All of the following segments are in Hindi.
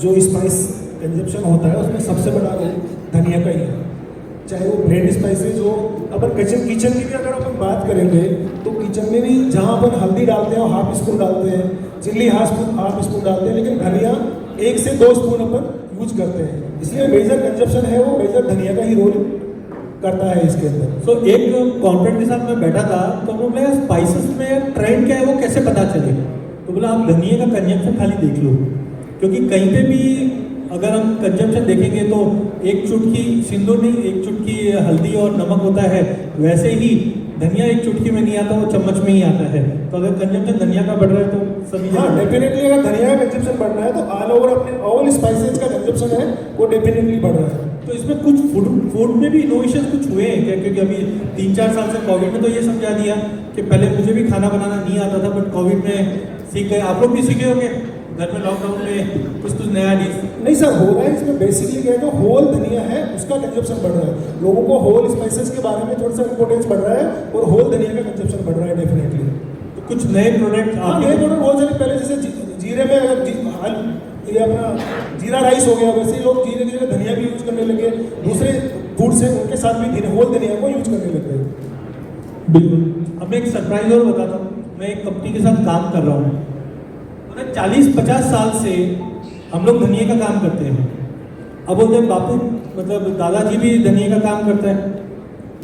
जो स्पाइस कंजप्शन होता है उसमें सबसे बड़ा रोल धनिया का ही है। चाहे वो ब्रेड स्पाइसेज हो, अपन किचन की भी अगर अपन बात करेंगे तो किचन में भी जहाँ अपन हल्दी डालते हैं हाफ स्पून डालते हैं, चिल्ली हाफ स्पून डालते हैं, लेकिन धनिया 1 से 2 स्पून अपन यूज करते हैं। इसलिए मेजर कंजप्शन है वो मेजर धनिया का ही रोल करता है इसके अंदर। सो एक कॉन्फ्रेंस के साथ मैं बैठा था तो हम बोले स्पाइसेस में ट्रेंड क्या है वो कैसे पता चले, तो बोला आप धनिया का कंजप्शन खाली देख लो, क्योंकि कहीं पे भी अगर हम कंजप्शन देखेंगे तो एक चुटकी सिंदूर नहीं, एक चुटकी हल्दी और नमक होता है, वैसे ही धनिया एक चुटकी में नहीं आता, वो चम्मच में ही आता है। तो अगर कंजप्शन धनिया का बढ़ रहा है तो सभी डेफिनेटली अगर धनिया का कंजप्शन बढ़ रहा है तो ऑल ओवर अपने ऑल स्पाइसेज का कंजप्शन है वो डेफिनेटली बढ़ रहा है। तो इसमें कुछ फूड में भी इनोवेशन कुछ हुए हैं क्या? क्योंकि अभी 3-4 साल से कोविड में तो ये समझा दिया कि पहले मुझे भी खाना बनाना नहीं आता था, बट कोविड में सीख गए, आप लोग भी सीखे होंगे घर में लॉकडाउन में कुछ नया डिश। नहीं सर, हो रहा है इसमें बेसिकली क्या है, जो होल धनिया है उसका कंजप्शन बढ़ रहा है, लोगों को होल स्पाइसेस के बारे में थोड़ा सा इंपॉर्टेंस बढ़ रहा है और होल धनिया का कंजप्शन बढ़ रहा है डेफिनेटली। तो कुछ नए प्रोडक्ट नए प्रोडक्ट बहुत सारे, पहले जैसे जीरे में अगर ये अपना जीरा राइस हो गया, वैसे ही लोग धीरे धीरे धनिया भी यूज करने लगे, दूसरे फूड से उनके साथ भी होल धनिया को यूज करने लग गए। बिल्कुल। अब मैं एक सरप्राइज और बताता हूँ, मैं एक कंपनी के साथ काम कर रहा हूँ, 40-50 साल से हम लोग धनिया का काम करते हैं। अब बोलते हैं बापू मतलब दादाजी भी धनिया का काम करता है,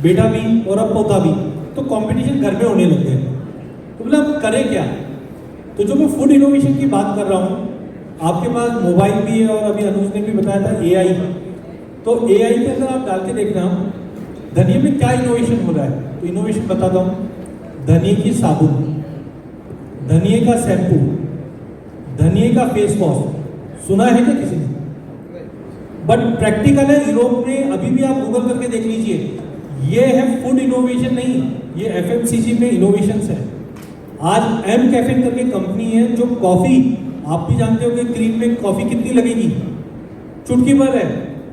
बेटा भी और अब पोता भी, तो कंपटीशन घर में होने लग गए। तो बोला अब करें क्या? तो जो मैं फूड इनोवेशन की बात कर रहा हूँ, आपके पास मोबाइल भी है और अभी अनुज ने भी बताया था AI, तो AI के अंदर आप डाल के देखना धनिया में क्या इनोवेशन हो रहा है। तो इनोवेशन बताता हूँ, धनिया की साबुन, धनिया का शैम्पू, धनिया का फेस वॉश, सुना है क्या किसी ने? बट प्रैक्टिकल है, यूरोप में अभी भी आप गूगल करके देख लीजिए, ये है फूड इनोवेशन नहीं, ये FMCG में इनोवेशन है। आज एम कैफे करके कंपनी है जो कॉफी, आप भी जानते हो कि क्रीम में कॉफी कितनी लगेगी, चुटकी भर है,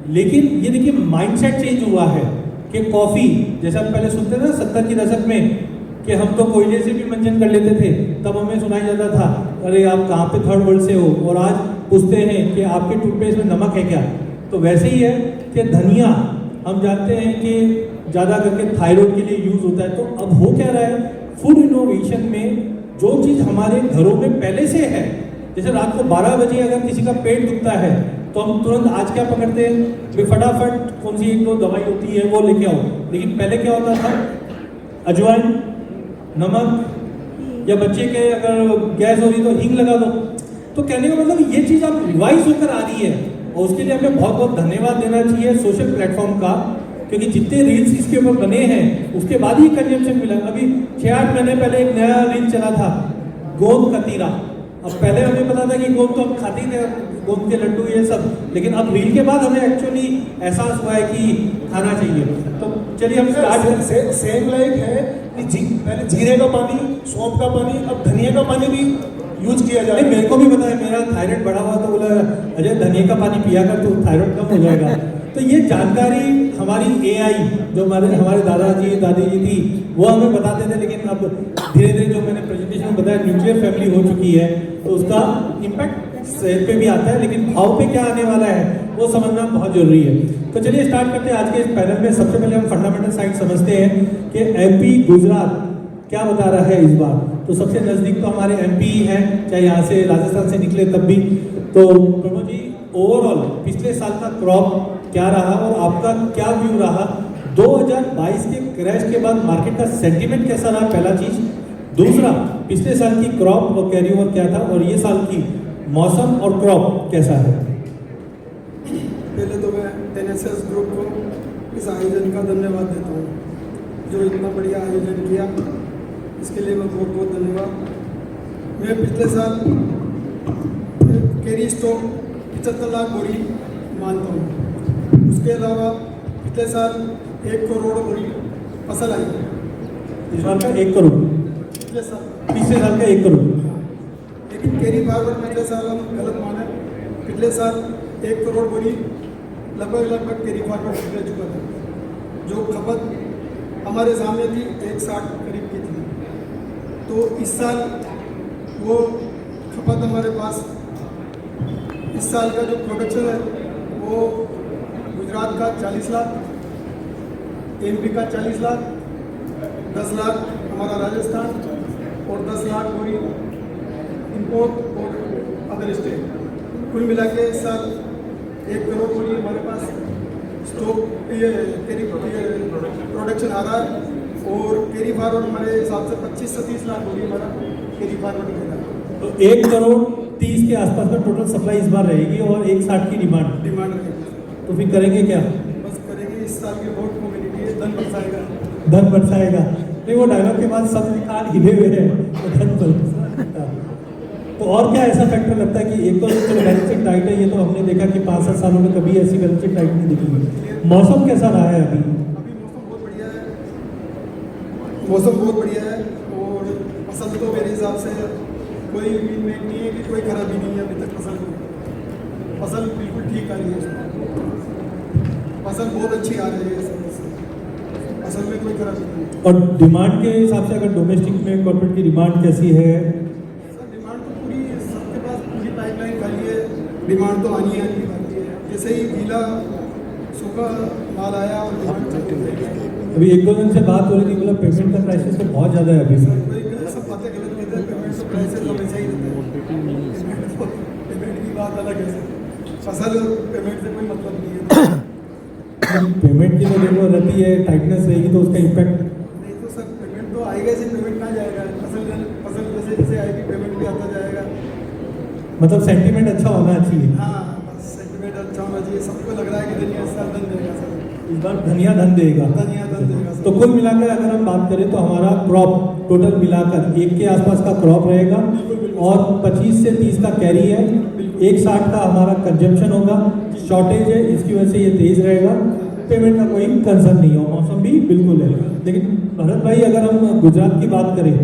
लेकिन ये देखिए माइंडसेट चेंज हुआ है कि कॉफी, जैसा आप पहले सुनते थे ना 70 के दशक में कि हम तो कोयले से भी मंजन कर लेते थे, तब हमें सुनाई जाता था अरे आप कहाँ पे थर्ड वर्ल्ड से हो, और आज पूछते हैं कि आपके टूथपेस्ट में नमक है क्या। तो वैसे ही है कि धनिया हम जानते हैं कि ज़्यादा करके थायराइड के लिए यूज़ होता है। तो अब हो क्या रहा है, फूड इनोवेशन में जो चीज़ हमारे घरों में पहले से है, जैसे रात को 12 बजे अगर किसी का पेट दुखता है तो हम तुरंत आज क्या पकड़ते हैं, फटाफट कौन सी 1-2 दवाई होती है वो लेके आओ, लेकिन पहले क्या होता था, अजवाइन, नमक, या बच्चे के अगर गैस हो रही तो हींग लगा दो। तो कहने का मतलब ये चीज़ अब रिवाइज होकर आ रही है, और उसके लिए हमें बहुत बहुत धन्यवाद देना चाहिए सोशल प्लेटफॉर्म का, क्योंकि जितने रील्स इसके ऊपर बने हैं उसके बाद ही कंजम्पशन मिला। अभी 6-8 महीने पहले एक नया रील चला था, गोंद कतीरा। अब पहले हमें पता था कि गोंद तो हम खाते ही थे, गोंद के लड्डू ये सब, लेकिन अब रील के बाद हमें एक्चुअली एहसास हुआ है कि खाना चाहिए। तो चलिए हम स्टार्ट सेम लाइक है कि पहले जीरे का पानी, सौंफ का पानी, अब धनिया का पानी भी यूज किया जाए। मेरे को भी पता है, मेरा थायराइड बढ़ा हुआ, तो बोला अजय धनिया का पानी पिया कर तो थायराइड कम हो जाएगा। तो ये जानकारी हमारी AI जो हमारे दादाजी दादी जी थी वो हमें बताते थे, लेकिन अब धीरे धीरे जो मैंने प्रेजेंटेशन में बताया न्यूक्लियर फैमिली हो चुकी है, तो उसका इम्पैक्ट सेहत पे भी आता है, लेकिन भाव पे क्या आने वाला है वो समझना बहुत जरूरी है। तो चलिए स्टार्ट करते हैं आज के इस पैनल में। सबसे पहले हम फंडामेंटल साइड समझते हैं कि MP गुजरात क्या बता रहा है इस बार। तो सबसे नजदीक तो हमारे MP ही हैं, चाहे यहाँ से राजस्थान से निकले तब भी। तो प्रभु जी, ओवरऑल पिछले साल का क्रॉप क्या रहा और आपका क्या व्यू रहा? 2022 के क्रैश के बाद मार्केट का सेंटीमेंट कैसा रहा, पहला चीज। दूसरा, पिछले साल की क्रॉप और कैरी ओवर क्या था, और ये साल की मौसम और क्रॉप कैसा है? पहले तो मैं NSS ग्रुप को इस आयोजन का धन्यवाद देता हूँ, जो इतना बढ़िया आयोजन किया, इसके लिए मैं बहुत बहुत धन्यवाद। मैं पिछले साल कैरी स्टॉक 75 लाख बोरी मानता हूँ। उसके अलावा पिछले साल 1 करोड़ बोरी फसल आई। इस साल का 1 करोड़, पिछले साल का 1 करोड़। लेकिन कैरी फार्मर पिछले साल हम गलत माने, पिछले साल 1 करोड़ बोरी लगभग कैरी फार्मर ले चुका था। जो खपत हमारे सामने थी 160 करीब की थी। तो इस साल वो खपत हमारे पास इस साल का जो प्रोडक्शन है वो गुजरात का 40 लाख, एमपी का 40 लाख, 10 लाख हमारा राजस्थान और 10 लाख पूरी इंपोर्ट और अदर स्टेट। कुल मिला के इस साल 1 करोड़ पूरी हमारे पास स्टॉक ये कैरी प्रोडक्शन आ रहा है और कैरी फॉरवर्ड हमारे हिसाब से 25 से 30 लाख पूरी हमारा कैरी फॉरवर्ड हो रहा है। तो 1 करोड़ 30 के आसपास का टोटल सप्लाई इस बार रहेगी और 160 की डिमांड रहेगी। तो फिर करेंगे क्या? बस करेंगे, इस साल के वोट को मेरे लिए धन बरसाएगा। धन बरसाएगा। नहीं, वो डायलॉग के बाद सब कान हिले हुए हैं तो धन बरसाएगा। तो और क्या ऐसा फैक्टर लगता है कि एक तो चलो बैलेंस शीट टाइट है, ये तो हमने देखा कि 5-7 सालों में कभी ऐसी बैलेंस शीट टाइट नहीं दिखी। मौसम कैसा रहा है अभी? अभी मौसम बहुत बढ़िया है, मौसम बहुत बढ़िया है और फसल तो मेरे हिसाब से कोई उम्मीद नहीं है कि कोई खराबी नहीं है अभी तक। फसल बिल्कुल ठीक आ रही है, फसल बहुत अच्छी आ रही है, फसल में कोई खराबी नहीं है। और डिमांड के हिसाब से अगर डोमेस्टिक में कॉर्पोरेट की डिमांड कैसी है? सर डिमांड तो पूरी, सबके पास पूरी पाइपलाइन खाली है, डिमांड तो आनी है। जैसे ही गीला सूखा माल आया और डिमांड चालू हो गई। अभी 1-2 दिन से बात हो रही थी, मतलब पेमेंट का प्राइसेस तो बहुत ज़्यादा है अभी। सब बातें गलत कहते हैं, पेमेंट तो प्राइसेस हमेशा ही रहते हैं। पेमेंट की बात अलग है, फसल और पेमेंट से कोई मतलब नहीं है। पेमेंट की तो देखो रहती है, टाइटनेस रहेगी तो उसका इम्पैक्ट नहीं तो सर पेमेंट तो आएगा ही, पेमेंट कहाँ जाएगा? फसल जैसे जैसे आएगी पेमेंट भी आता जाएगा। मतलब सेंटीमेंट अच्छा होना चाहिए। हाँ बस सेंटीमेंट अच्छा होना चाहिए। सबको लग रहा है कि धनिया इस साल धन देगा सर, इस बार धनिया धन देगा। धनिया धन देगा सर। तो कुल मिलाकर अगर हम बात करें तो हमारा क्रॉप टोटल मिलाकर 1 के आसपास का क्रॉप रहेगा और 25 से 30 का कैरी है, 160 का हमारा कंजम्पशन होगा। शॉर्टेज है, इसकी वजह से ये तेज रहेगा। पेमेंट का कोई कंसर्न नहीं हो, मौसम भी बिल्कुल है। लेकिन भरत भाई अगर हम गुजरात की बात करें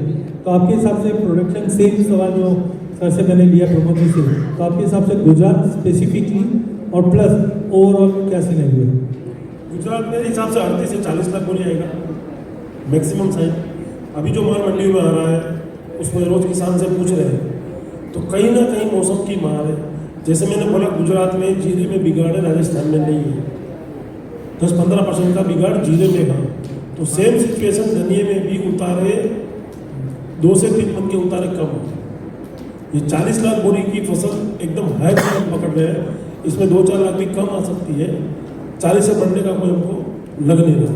तो आपके हिसाब से प्रोडक्शन सेम सवाल जो सर से मैंने लिया प्रमोद जी से, तो आपके हिसाब से गुजरात स्पेसिफिकली और प्लस ओवरऑल क्या सिनेरियो है? गुजरात मेरे हिसाब से 38 से 40 लाख बोरी आएगा मैक्सिमम साइज। अभी जो माल मंडी में आ रहा है उसमें रोज किसान से पूछ रहे हैं तो कहीं ना कहीं मौसम की मार है। जैसे मैंने बोला गुजरात में जीरे में बिगाड़ है, राजस्थान में नहीं है। 10-15% का बिगाड़ जीरे में है। तो सेम सिचुएशन धनिये में भी उतारे 2 से 3 मन के उतारे कम है। ये 40 लाख बोरी की फसल एकदम हाई पकड़ रहे हैं, इसमें 2-4 लाख भी कम आ सकती है। 40 से बढ़ने का कोई हमको लग नहीं रहा।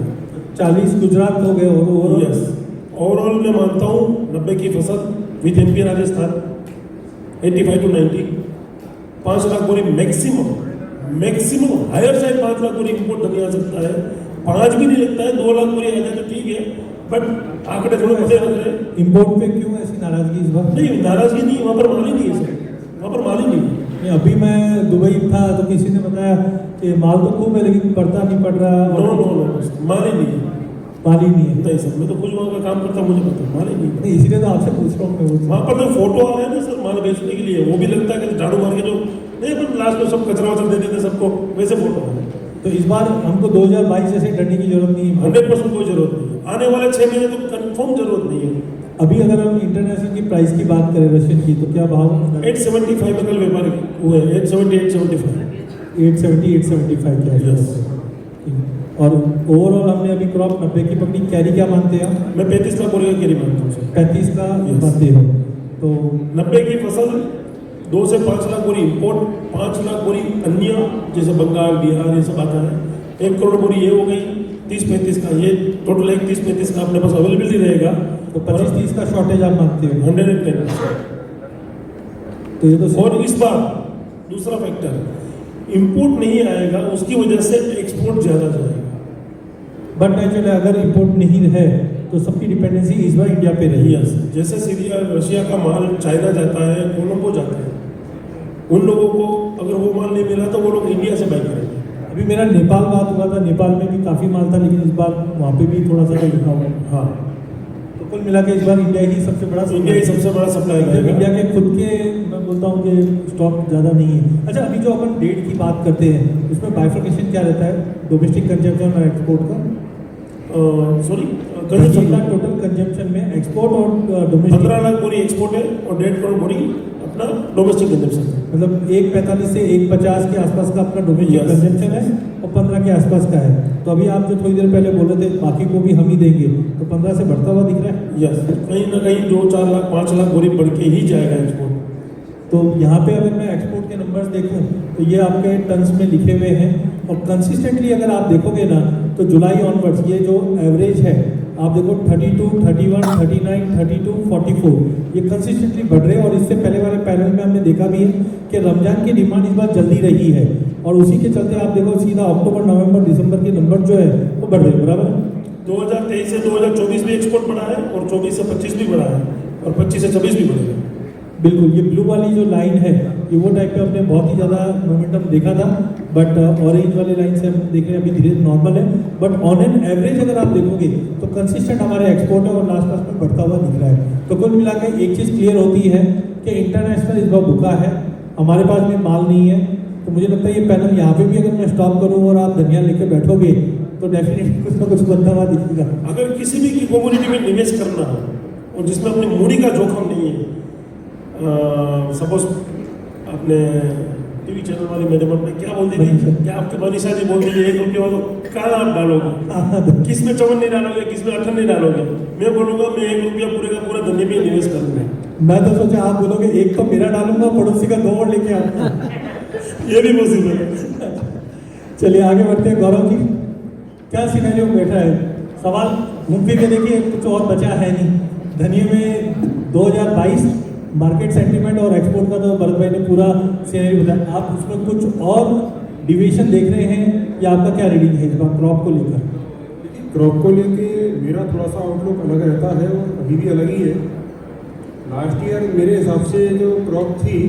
40 गुजरात हो गए और यस, ओवरऑल मैं मानता हूँ 90 की फसल with MP Rajasthan 85 to 90, 5 lakh बोरी मैक्सिमम हायर साइड 5 लाख बोरी इंपोर्ट धनिया आ सकता है। 5 भी नहीं लगता है, 2 लाख बोरी आ जाए तो ठीक है, बट आंकड़े थोड़े बड़े लग रहे हैं। इम्पोर्ट पे क्यों ऐसी नाराजगी इस बार? नहीं नाराजगी नहीं, वहाँ पर माल ही नहीं है सर, वहाँ पर माल ही नहीं है। अभी मैं दुबई था तो किसी ने बताया कि माल तो खूब है लेकिन पड़ता नहीं पड़ रहा। नो माल ही नहीं है, माल ही नहीं है। नहीं सर, मैं तो कुछ वहाँ का काम करता हूँ, मुझे पता माल ही नहीं है। नहीं, इसीलिए तो आपसे पूछ रहा हूँ मैं। वहाँ पर तो फोटो आ रहे हैं ना सर माल बेचने के लिए, वो भी लगता है कि झाड़ू मार के जो नहीं, अपन लास्ट में सब कचरा वचरा दे देते सबको, वैसे फोटो है। तो इस बार हमको 2022 जैसे डरने की जरूरत नहीं है। 100% कोई जरूरत नहीं है। आने वाले 6 महीने तो कंफर्म जरूरत नहीं है। अभी अगर हम इंटरनेशनल की प्राइस की बात करें रशियन की, तो क्या भाव? 875 में कल व्यापार हुए, 870-875। 870-875 क्या है? Yes. और ओवरऑल हमने अभी क्रॉप 90 की पकड़ी, कैरी क्या मानते हैं आप? मैं 35 लाख बोरी का कैरी मानता हूँ सर। 35 का Yes. मानते हो तो 90 की फसल 2 से 5 लाख बोरी इंपोर्ट, 5 लाख बोरी अन्य जैसे बंगाल बिहार ये सब आता है। 1 करोड़ बोरी ये हो गई, 30-35 का ये टोटल 30-35 का अपने पास अवेलेबिलिटी रहेगा। तो 25-30 का शॉर्टेज आप मानते हो? 110%। तो ये तो और इस बार दूसरा फैक्टर इंपोर्ट नहीं आएगा, उसकी वजह से एक्सपोर्ट ज़्यादा जाएगा। बट नेचुरली अगर इंपोर्ट नहीं है तो सबकी डिपेंडेंसी इस बार इंडिया पे रही है। यस, जैसे सीरिया रशिया का माल चाइना जाता है, कोलंबो जाता है, उन लोगों को अगर वो माल नहीं मिला तो वो लोग इंडिया से बाई करेंगे। अभी मेरा नेपाल बात हुआ था, नेपाल में भी काफ़ी माल था लेकिन इस बार वहाँ पे भी थोड़ा सा लिखा हुआ। हाँ, तो कुल मिला के इस बार इंडिया ही सबसे बड़ा सप्लाई जब इंडिया के खुद के मैं बोलता हूँ कि स्टॉक ज़्यादा नहीं है। अच्छा, अभी जो अपन डेट की बात करते हैं उसमें बाइफर्केशन क्या रहता है डोमेस्टिक कंजम्पशन और एक्सपोर्ट का? सॉरी, टोटल कंजम्पशन में एक्सपोर्ट और डोमेस्टिक 15 लाख बोरी एक्सपोर्ट है और 1.5 करोड़ बोरी अपना अपना डोमेस्टिक कंजम्पशन है। मतलब 1.45 से 1.50 के आसपास का अपना डोमेस्टिक Yes. कंजम्पशन है और 15 के आसपास का है। तो अभी आप जो थोड़ी देर पहले बोल रहे थे बाकी को भी हम ही देंगे, तो 15 से बढ़ता हुआ दिख रहा है। यस, कहीं ना कहीं 2-4 लाख 5 लाख बोरी बढ़ के ही जाएगा एक्सपोर्ट। तो यहाँ पे अगर मैं एक्सपोर्ट के नंबर्स देखूँ तो ये आपके टन्स में लिखे हुए हैं और कंसिस्टेंटली अगर आप देखोगे ना तो जुलाई ऑनवर्ड्स ये जो एवरेज है आप देखो 32, 31, 39, 32, 44 ये कंसिस्टेंटली बढ़ रहे हैं। और इससे पहले वाले पैनल में हमने देखा भी है कि रमजान की डिमांड इस बार जल्दी रही है और उसी के चलते आप देखो सीधा अक्टूबर, नवंबर, दिसंबर के नंबर जो है वो बढ़ रहे हैं, बराबर है। 2023 से 2024 भी एक्सपोर्ट बढ़ा है और 24 से 25 भी बढ़ा है और 25 से 26 भी बढ़ेगा। बिल्कुल, ये ब्लू वाली जो लाइन है ये वो टाइप पे हमने बहुत ही ज़्यादा मोमेंटम देखा था, बट ऑरेंज वाली लाइन से हम देख रहे हैं अभी धीरे नॉर्मल है। बट ऑन एन एवरेज अगर आप देखोगे तो कंसिस्टेंट हमारे एक्सपोर्ट है और लास्ट पास में बढ़ता हुआ दिख रहा है। तो कुल मिला के एक चीज़ क्लियर होती है कि इंटरनेशनल इस बार भूखा है, हमारे पास भी माल नहीं है। तो मुझे लगता है ये पैनल यहाँ पे भी अगर मैं स्टॉप करूँ और आप धनिया लेके बैठोगे तो डेफिनेटली कुछ ना कुछ बनता हुआ दिखेगा। अगर किसी भी की कम्युनिटी में निवेश करना हो और जिसमें अपनी मूड़ी का जोखिम नहीं है, सपोज अपने टीवी चैनल वाली मैडम अपने क्या बोलती थी, क्या आपके मनीषा जी बोलती है 1 रुपये वालों कहाँ आप डालोगे, किस में चवन नहीं डालोगे, किस में अठन नहीं डालोगे। मैं बोलूँगा मैं 1 रुपया पूरे का पूरा धनिया में निवेश करूँगा। मैं तो सोचा आप बोलोगे एक तो मेरा डालूंगा, पड़ोसी का 2 और लेके आऊँगा। ये भी पॉसिबल है। चलिए आगे बढ़ते हैं। गौरव जी, क्या सिनेरियो बैठा है? सवाल घूम फिर के देखिए, कुछ और बचा है नहीं। धनिया में 2022 मार्केट सेंटीमेंट और एक्सपोर्ट का तो भरत भाई ने पूरा सिनेरियो बताया। आप उसमें कुछ और डिविएशन देख रहे हैं या आपका क्या रीडिंग है इस बार क्रॉप को लेकर? क्रॉप को लेके मेरा थोड़ा सा आउटलुक अलग रहता है और अभी भी अलग ही है। लास्ट ईयर मेरे हिसाब से जो क्रॉप थी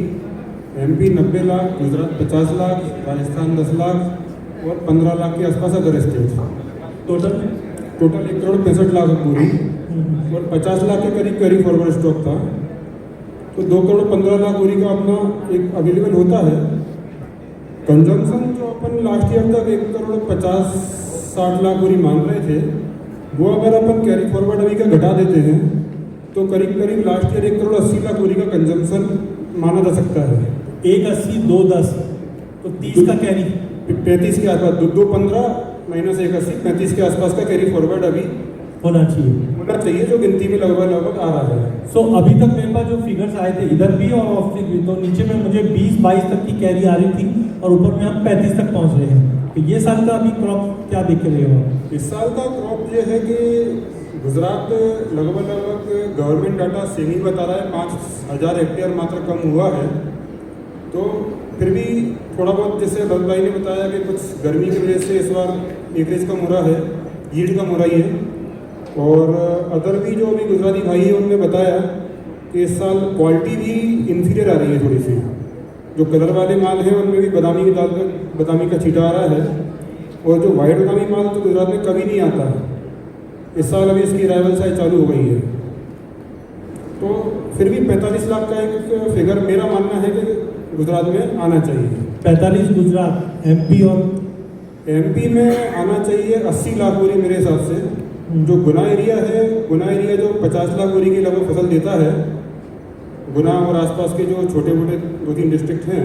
MP 90 लाख, गुजरात 50 लाख, राजस्थान 10 लाख और 15 लाख के आसपास other state. Total 1 crore 65 lakh पूरी और 50 लाख के करीब कैरी फॉरवर्ड स्टॉक था। तो 2 करोड़ 15 लाख बोरी का अपना एक अवेलेबल होता है। कंजम्पशन जो अपन लास्ट ईयर तक 1 करोड़ 50-60 लाख बोरी मान रहे थे, वो अगर अपन कैरी फॉरवर्ड अभी का घटा देते हैं तो करीब करीब लास्ट ईयर 1 करोड़ 80 लाख बोरी का कंजम्पशन माना जा सकता है। 180, 210 तो 30 का कैरी 35 के आसपास, 215 माइनस 180, 35 के आसपास का कैरी फॉरवर्ड अभी होना चाहिए जो गिनती में लगभग आ रहा है। सो अभी तक मेरे पास जो फिगर्स आए थे इधर भी और ऑफ भी, तो नीचे में मुझे 20-22 तक की कैरी आ रही थी और ऊपर में हम 35 तक पहुंच रहे हैं। तो ये साल का अभी क्रॉप क्या देख रहे हो? इस साल का क्रॉप ये है कि गुजरात लगभग गवर्नमेंट डाटा सेमी बता रहा है 5000 हेक्टेयर मात्र कम हुआ है। तो फिर भी थोड़ा बहुत, जैसे भरत भाई ने बताया कि कुछ गर्मी की वजह से इस बार एकरेज कम हो रहा है, यील्ड कम हो रही है। और अदर भी जो अभी गुजराती भाई है उन्होंने बताया कि इस साल क्वालिटी भी इन्फीरियर आ रही है थोड़ी सी। जो कलर वाले माल हैं उनमें भी बादामी का छींटा आ रहा है और जो वाइट बादामी माल तो गुजरात में कभी नहीं आता है, इस साल अभी इसकी अराइवल साइज चालू हो गई है। तो फिर भी 45 लाख का एक फिगर मेरा मानना है कि गुजरात में आना चाहिए। 45 गुजरात, MP और MP में आना चाहिए 80 लाख बोरी मेरे हिसाब से। जो गुना एरिया है, गुना एरिया जो 50 लाख बोरी की लगभग फसल देता है, गुना और आसपास के जो छोटे मोटे 2-3 डिस्ट्रिक्ट हैं,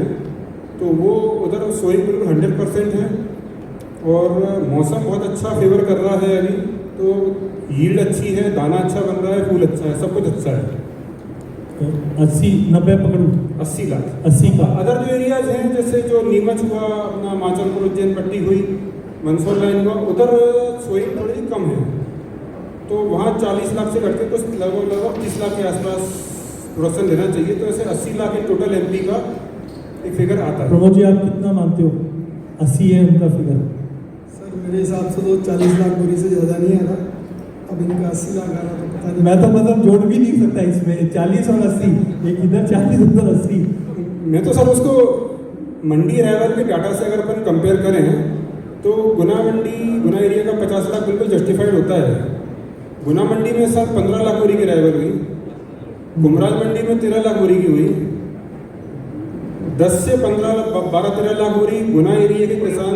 तो वो उधर सोइंग बिल्कुल 100% है और मौसम बहुत अच्छा फेवर कर रहा है अभी। तो यील्ड अच्छी है, दाना अच्छा बन रहा है, फूल अच्छा है, सब कुछ अच्छा है। 80, 90 पकड़ूं, 80 लाख 80 का। अदर जो एरियाज हैं जैसे जो नीमच हुआ, अपना माचलपुर उज्जैन पट्टी हुई, मंदसौर लाइन हुआ, उधर सोइंग थोड़ी कम है, तो वहाँ 40 लाख से घटके कुछ लगभग 30 लाख के आसपास प्रोडक्शन लेना चाहिए। तो ऐसे 80 लाख इन टोटल MP का एक फिगर आता है। प्रमोद जी आप कितना मानते हो? 80 है उनका फिगर? सर मेरे हिसाब से तो 40 लाख बोरी से ज़्यादा नहीं आ रहा। अब इनका 80 लाख आ रहा तो पता नहीं। मैं तो मतलब जोड़ भी नहीं सकता इसमें 40 और 80, एक इधर 40 उधर 80। मैं तो सर उसको मंडी अराइवल के डाटा से अगर अपन कंपेयर करें तो गुना एरिया का 50 लाख बिल्कुल जस्टिफाइड होता है। गुना मंडी में सर 15 लाख बोरी की अराइवल हुई, कुमराल मंडी में 13 लाख बोरी की हुई। 10 से 12-13 लाख बोरी गुना एरिया के किसान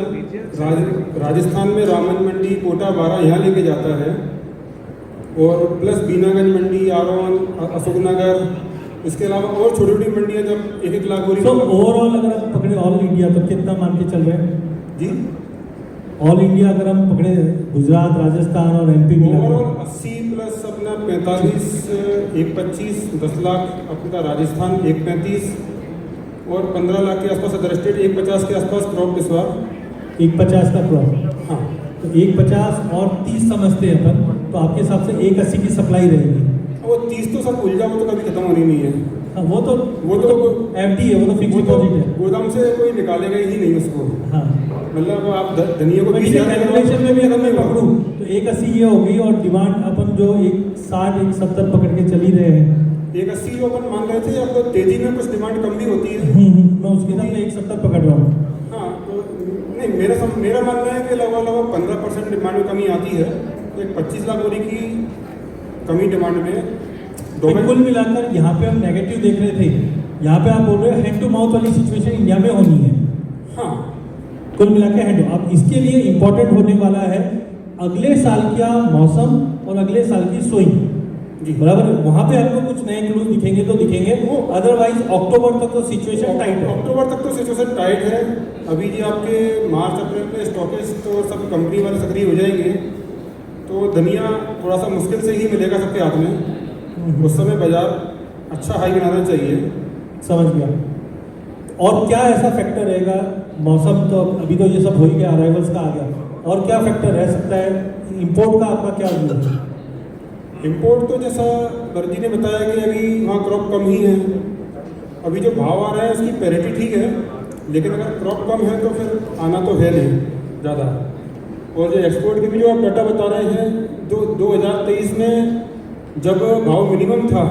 राजस्थान में रामन मंडी, कोटा 12 यहाँ लेके जाता है और प्लस बीनागंज मंडी, आरोन, अशोकनगर इसके अलावा और छोटी छोटी मंडियाँ जब 1-1 लाख बोरी तो ओवरऑल अगर हम पकड़े ऑल इंडिया तो कितना मान के चल रहे हैं? जी ऑल इंडिया अगर हम पकड़े गुजरात, राजस्थान और एमपी मिला ओवरऑल 80 प्लस अपना 45, 125, 10 लाख अपना राजस्थान 135 और 15 लाख के आसपास अदर स्टेट 150 के आसपास क्रॉप इस बार। 150 का क्रॉप, हाँ तो 150 और 30 समझते हैं अपन, तो आपके हिसाब से 180 की सप्लाई रहेगी। वो 30 तो सब उलझा, वो तो कभी खत्म होनी नहीं है। हाँ, वो तो एफडी है, वो तो फिक्स वो तो डिपॉजिट है। गोदाम से कोई निकालेगा ही नहीं उसको। हाँ, मतलब आप धनिया को इसी कैलकुलेशन में भी अगर मैं पकड़ूँ तो 180 ये होगी और डिमांड अपन जो 160, 170 पकड़ के चल ही रहे हैं। 180 जो अपन मान रहे थे, अब तो तेजी में कुछ डिमांड कम भी होती है। मैं उसके हिसाब से 170 पकड़ रहा हूँ। हाँ तो नहीं, मेरा मानना है कि लगभग 15% डिमांड में कमी आती है। तो एक 25 लाख बोरी की कमी डिमांड में कुल मिलाकर यहाँ पे हम नेगेटिव देख रहे थे, यहाँ पे आप बोल रहे हो हैंड टू माउथ वाली सिचुएशन इंडिया में होनी है। हाँ कुल मिलाकर हैंड, अब इसके लिए इम्पोर्टेंट होने वाला है अगले साल का मौसम और अगले साल की सोइंग जी बराबर। वहाँ पे हमको कुछ नए क्लूज दिखेंगे तो दिखेंगे, वो अदरवाइज अक्टूबर तक तो सिचुएशन टाइट है। अक्टूबर तक तो सिचुएशन टाइट है। अभी जी आपके मार्च अप्रैल में स्टॉकेज तो सब कंपनी वाले सक्रिय हो जाएंगे, तो धनिया थोड़ा सा मुश्किल से ही मिलेगा सबके हाथ में। उस समय बाजार अच्छा हाई बनाना चाहिए। समझ गया। और क्या ऐसा फैक्टर रहेगा? मौसम तो अभी तो ये सब हो ही गया, अराइवल्स का आ गया, और क्या फैक्टर रह सकता है? इंपोर्ट का आपका क्या व्यू है? इंपोर्ट तो जैसा दर्जी ने बताया कि अभी वहाँ क्रॉप कम ही है। अभी जो भाव आ रहा है उसकी पैरिटी ठीक है, लेकिन अगर क्रॉप कम है तो फिर आना तो है नहीं ज़्यादा। और जो एक्सपोर्ट के भी जो आप डाटा बता रहे हैं, 2023 में जब भाव मिनिमम था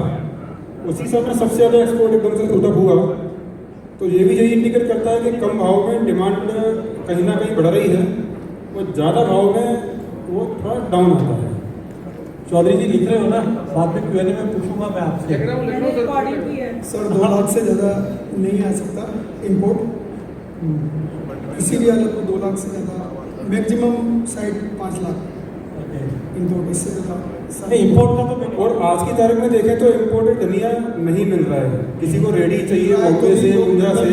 उसी समय सबसे ज़्यादा एक्सपोर्ट एकदम से उधर हुआ, तो ये भी यही इंडिकेट करता है कि कम भाव में डिमांड कहीं ना कहीं बढ़ रही है, और ज़्यादा भाव में वो थोड़ा डाउन आता है। चौधरी जी लिख रहे हो ना, बाद में Q&A में पूछूंगा मैं आपसे। सर 2 लाख से ज़्यादा नहीं आ सकता इंपोर्ट, इसीलिए लगभग 2 लाख से ज़्यादा मैक्सिमम साइड 5 लाख इंपोर्ट, इससे ज़्यादा इंपोर्ट का तो और आज की तारीख में देखें तो इम्पोर्टेड धनिया नहीं मिल रहा है, किसी को रेडी चाहिए बॉम्बे से, ऊंझा से,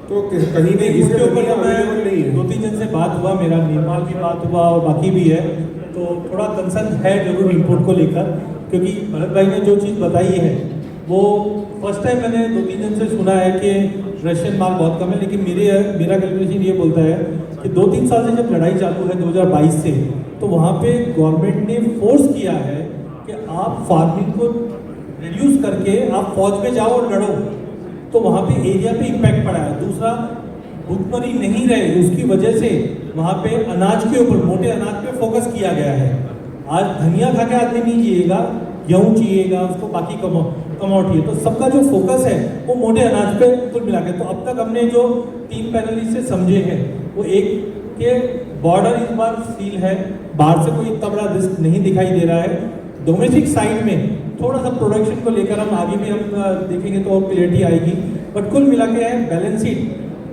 तो कहीं भी इसके ऊपर धनिया तो मैं अवेलेबल नहीं है। 2-3 जन से बात हुआ, मेरा निर्माल की बात हुआ और बाकी भी है, तो थोड़ा कंसर्न है जरूर इंपोर्ट को लेकर, क्योंकि भरत भाई ने जो चीज़ बताई है वो फर्स्ट टाइम मैंने 2-3 जन से सुना है कि रशियन माल बहुत कम है, लेकिन मेरा कैलकुलेशन ये बोलता है कि 2-3 साल से जब लड़ाई चालू है 2022 से, तो वहाँ पे गवर्नमेंट ने फोर्स किया है कि आप फार्मिंग को रिड्यूस करके आप फौज में जाओ और लड़ो, तो वहाँ पे एरिया पे इम्पैक्ट पड़ा है। दूसरा, भुखमरी नहीं रहे, उसकी वजह से वहाँ पे अनाज के ऊपर, मोटे अनाज पे फोकस किया गया है। आज धनिया खा के आदमी नहीं जिएगा, गेहूँ चाहिएगा उसको, बाकी कमोडिटी है, तो सबका जो फोकस है वो मोटे अनाज पे कुल मिला के। तो अब तक हमने जो 3 पैनलिस्ट से समझे हैं, वो एक के बॉर्डर इस बार सील है, बाहर से कोई इतना बड़ा रिस्क नहीं दिखाई दे रहा है। डोमेस्टिक साइड में थोड़ा सा प्रोडक्शन को लेकर हम आगे भी हम देखेंगे तो क्लियरिटी आएगी, बट कुल मिला के है बैलेंस शीट